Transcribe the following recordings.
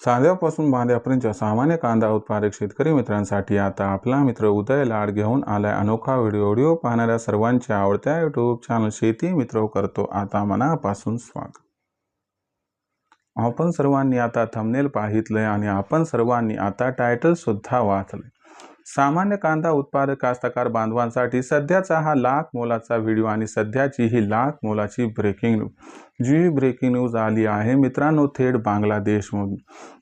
चांद्यापासून बांध्यापर्यंतच्या सामान्य कांदा उत्पादक शेतकरी मित्रांसाठी आता आपला मित्र उदय लाड घेऊन आलाय अनोखा व्हिडिओ पाहणाऱ्या सर्वांच्या आवडत्या यूट्यूब चॅनल शेती मित्र करतो आता मनापासून स्वागत। आपण सर्वांनी आता थंबनेल पाहितलंय आणि आपण सर्वांनी आता टायटल सुद्धा वाचले। सामान्य कांदा उत्पादक कास्तकार बांधवांसाठी सध्याचा हा लाख मोलाचा व्हिडिओ आणि सध्याची ही लाख मोलाची ब्रेकिंग न्यूज। जी ब्रेकिंग न्यूज आली आहे मित्रांनो थेट बांगलादेशमधून।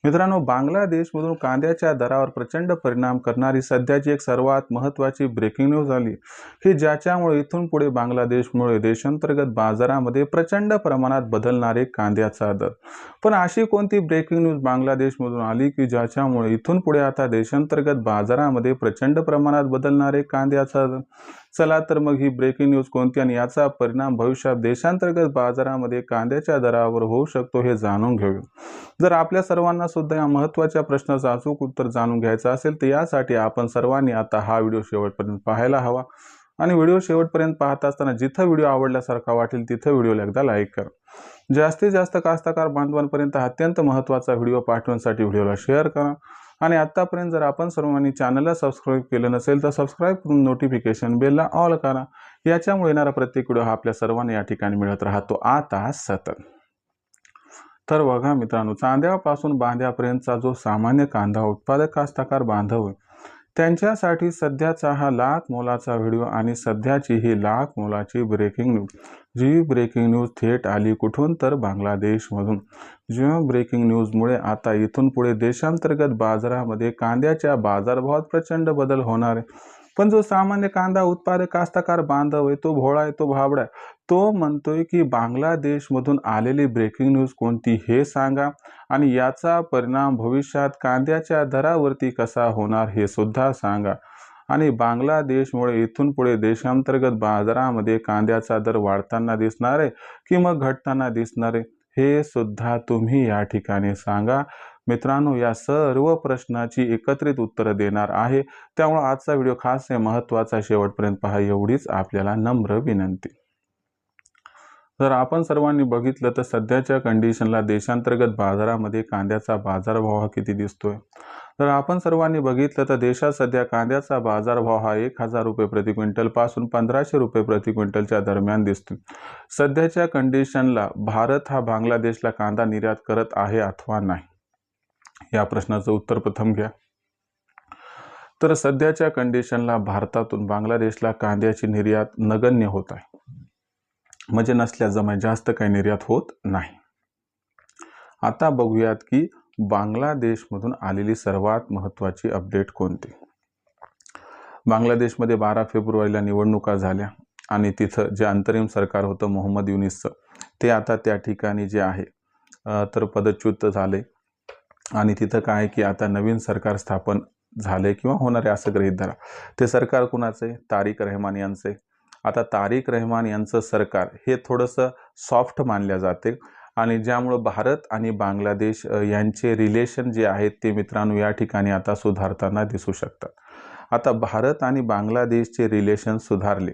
मित्रांनो बांगलादेशमधून कांद्याच्या दरावर प्रचंड परिणाम करणारी सध्याची एक सर्वात महत्त्वाची ब्रेकिंग न्यूज आली की ज्याच्यामुळे इथून पुढे बांगलादेशमुळे देशांतर्गत बाजारामध्ये प्रचंड प्रमाणात बदलणारे कांद्याचा दर। पण अशी कोणती ब्रेकिंग न्यूज बांगलादेशमधून आली की ज्याच्यामुळे इथून पुढे आता देशांतर्गत बाजारामध्ये प्रचंड प्रमाणात बदलणारे कांद्याचा दर। चला तर मग ही ब्रेकिंग न्यूज कोणती आणि याचा परिणाम भविष्यात देशांतर्गत बाजारामध्ये कांद्याच्या दरावर होऊ शकतो हे जाणून घेऊया। जर आपल्या सर्वांना सुद्धा या महत्त्वाच्या प्रश्नाचं अचूक उत्तर जाणून घ्यायचं असेल तर यासाठी आपण सर्वांनी आता हा व्हिडिओ शेवटपर्यंत पाहायला हवा आणि व्हिडिओ शेवटपर्यंत पाहत असताना जिथं व्हिडिओ आवडल्यासारखा वाटेल तिथं व्हिडिओला एकदा लाईक करा। जास्तीत जास्त कास्तकार बांधवांपर्यंत अत्यंत महत्त्वाचा व्हिडिओ पाठवण्यासाठी व्हिडिओला शेअर करा आणि आतापर्यंत जर आपण सर्वांनी चॅनलला सबस्क्राइब केलं नसेल तर सबस्क्राइब करून नोटिफिकेशन बेलला ऑल करा। याच्यामुळे येणारा प्रत्येक व्हिडिओ हा आपल्या सर्वांना या ठिकाणी मिळत राहतो आता सतत। तर बघा मित्रांनो चांद्यापासून बांध्यापर्यंतचा जो सामान्य कांदा उत्पादक कास्तकार बांधव त्यांच्यासाठी सध्याचा हा लाख मोलाचा व्हिडिओ आणि सध्याची ही लाख मोलाची ब्रेकिंग न्यूज। जी ब्रेकिंग न्यूज थेट आली कुठून तर बांगलादेशमधून। ज्या ब्रेकिंग न्यूजमुळे आता इथून पुढे देशांतर्गत बाजारामध्ये कांद्याच्या बाजारभावात प्रचंड बदल होणार आहे। पण जो सामान्य कांदा उत्पादक कास्तकार बांधव आहे तो भोळा आहे तो भाबडा आहे तो म्हणतोय की बांगलादेशमधून आलेली ब्रेकिंग न्यूज कोणती हे सांगा आणि याचा परिणाम भविष्यात कांद्याच्या दरावरती कसा होणार हे सुद्धा सांगा आणि बांगलादेशमुळे इथून पुढे देशांतर्गत बाजारामध्ये कांद्याचा दर वाढताना दिसणार आहे की मग घटताना दिसणार आहे हे सुद्धा तुम्ही या ठिकाणी सांगा। मित्रांनो या सर्व प्रश्नाची एकत्रित उत्तरं देणार आहे त्यामुळे आजचा व्हिडिओ खास आहे महत्त्वाचा शेवटपर्यंत पहा एवढीच आपल्याला नम्र विनंती। जर आपण सर्वांनी बघितलं तर सध्याच्या कंडिशनला देशांतर्गत बाजारामध्ये कांद्याचा बाजारभाव हा किती दिसतोय। जर आपण सर्वांनी बघितलं तर देशात सध्या कांद्याचा बाजारभाव हा 1000 रुपये प्रति क्विंटल पासून 1500 रुपये प्रति क्विंटलच्या दरम्यान दिसतो। सध्याच्या कंडिशनला भारत हा बांगलादेशला कांदा निर्यात करत आहे अथवा नाही या प्रश्नाचं उत्तर प्रथम घ्या। तर सध्याच्या कंडिशनला भारतातून बांगलादेशला कांद्याची निर्यात नगण्य होत आहे म्हणजे नसल्याजमा जास्त काही निर्यात होत नाही। आता बघूयात की बांगलादेशमधून आलेली सर्वात महत्त्वाची अपडेट कोणती। बांगलादेशमध्ये 12 फेब्रुवारीला निवडणुका झाल्या आणि तिथं जे अंतरिम सरकार होतं मोहम्मद युनिसचं ते आता त्या ठिकाणी जे आहे तर पदच्युत झाले आणि तिथं काय की आता नवीन सरकार स्थापन झाले किंवा होणारे असं गृहीत धरा। ते सरकार कुणाचं आहे तारिक रहमान यांचं आहे। आता तारिक रहमान यांचं सरकार हे थोडंसं सॉफ्ट मानल्या जाते आणि ज्यामुळे भारत आणि बांगलादेश यांचे रिलेशन जे आहेत ते मित्रांनो या ठिकाणी आता सुधारताना दिसू शकतात। आता भारत आणि बांगलादेशचे रिलेशन सुधारले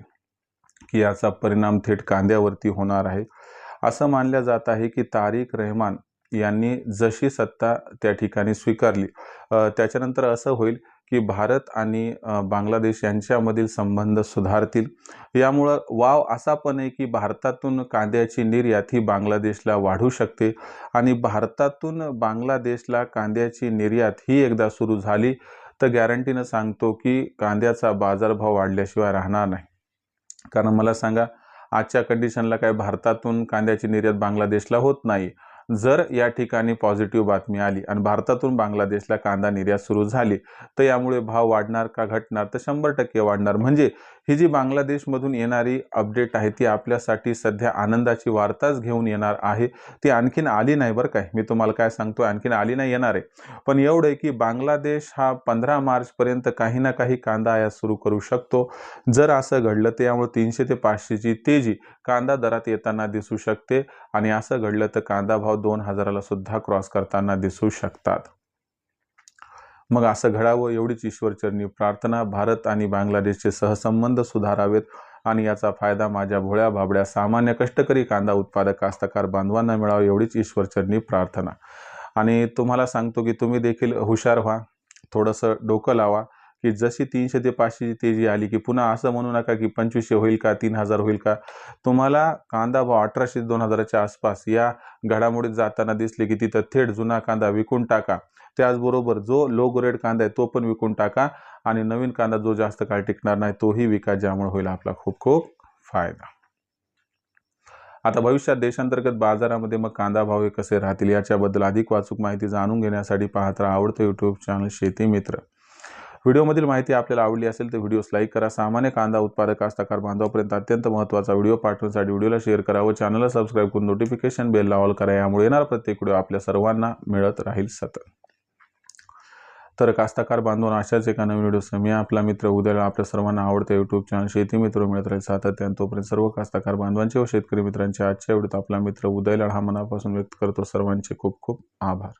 की याचा परिणाम थेट कांद्यावरती होणार आहे। असं मानलं जात आहे की तारिक रहमान यांनी जशी सत्ता त्या ठिकाणी स्वीकारली त्याच्यानंतर असं होईल की भारत आणि बांगलादेश यांच्यामधील संबंध सुधारतील। यामुळं वाव असा पण आहे की भारतातून कांद्याची निर्यात ही बांगलादेशला वाढू शकते आणि भारतातून बांगलादेशला कांद्याची निर्यात ही एकदा सुरू झाली तर गॅरंटीनं सांगतो की कांद्याचा बाजारभाव वाढल्याशिवाय राहणार नाही। कारण मला सांगा आजच्या कंडिशनला काय भारतातून कांद्याची निर्यात बांगलादेशला होत नाही। जर या ठिकाणी पॉझिटिव्ह बातमी आली आणि भारतातून बांगलादेशला कांदा निर्यात सुरू झाली तर यामुळे भाव वाढणार का घटणार तर 100% वाढणार। म्हणजे ही जी बांगलादेशमधून येणारी अपडेट आहे ती आपल्यासाठी सध्या आनंदाची वार्ताच घेऊन येणार आहे। ती आणखीन आली नाही बरं काय मी तुम्हाला काय सांगतोय आणखीन आली नाही येणार आहे पण एवढं आहे की बांगलादेश हा 15 मार्चपर्यंत काही ना काही कांदा आयात सुरू करू शकतो। जर असं घडलं तर यामुळे 300 ते 500ची तेजी कांदा दरात येताना दिसू शकते आणि असं घडलं तर कांदा भाव 2000ला सुद्धा क्रॉस करताना दिसू शकतात। मग असं घडावं एवढीच ईश्वरचरणी प्रार्थना। भारत आणि बांगलादेशचे सहसंबंध सुधारावेत आणि याचा फायदा माझ्या भोळ्या भाबड्या सामान्य कष्टकरी कांदा उत्पादक कास्तकार बांधवांना मिळावा एवढीच ईश्वरचरणी प्रार्थना। आणि तुम्हाला सांगतो की तुम्ही देखील हुशार व्हा, थोडंसं डोकं लावा की जशी 300 ते 500ची तेजी आली की पुन्हा असं म्हणू नका की 2500 होईल का, 3000 होईल का. तुम्हाला कांदा भाव 1800 2000च्या आसपास या घडामोडीत जाताना दिसले की तिथं थेट जुना कांदा विकून टाका. त्याचबरोबर जो लो ग्रेड कांदा आहे तो पण विकून टाका आणि नवीन कांदा जो जास्त काळ टिकणार नाही तोही विका, ज्यामुळे होईल आपला खूप खूप फायदा. आता भविष्यात देशांतर्गत बाजारामध्ये मग कांदा भाव हे कसे राहतील याच्याबद्दल अधिक वाचूक माहिती जाणून घेण्यासाठी पाहत राहा आवडतं यूट्यूब चॅनल शेती मित्र. व्हिडिओमधील माहिती आपल्याला आवडली असेल तर व्हिडिओस लाईक करा. सामान्य कांदा उत्पादक कास्तकार बांधवापर्यंत अत्यंत महत्त्वाचा व्हिडिओ पाठवण्यासाठी व्हिडिओला शेअर करा व चॅनलला सबस्क्राईब करून नोटिफिकेशन बेलला ऑल करा. यामुळे येणारा प्रत्येक व्हिडिओ आपल्या सर्वांना मिळत राहील सतत. तर कास्तकार बांधवांना अशाच एका नवीन व्हिडिओसह मी आपला मित्र उद्याला आपल्या सर्वांना आवडते यूट्यूब चॅनल शेती मित्र मिळत राहील सातत्याने. तोपर्यंत सर्व कास्तकार बांधवांचे व शेतकरी मित्रांचे आजच्या व्हिडिओत आपला मित्र उदयला हा मनापासून व्यक्त करतो. सर्वांचे खूप खूप आभार.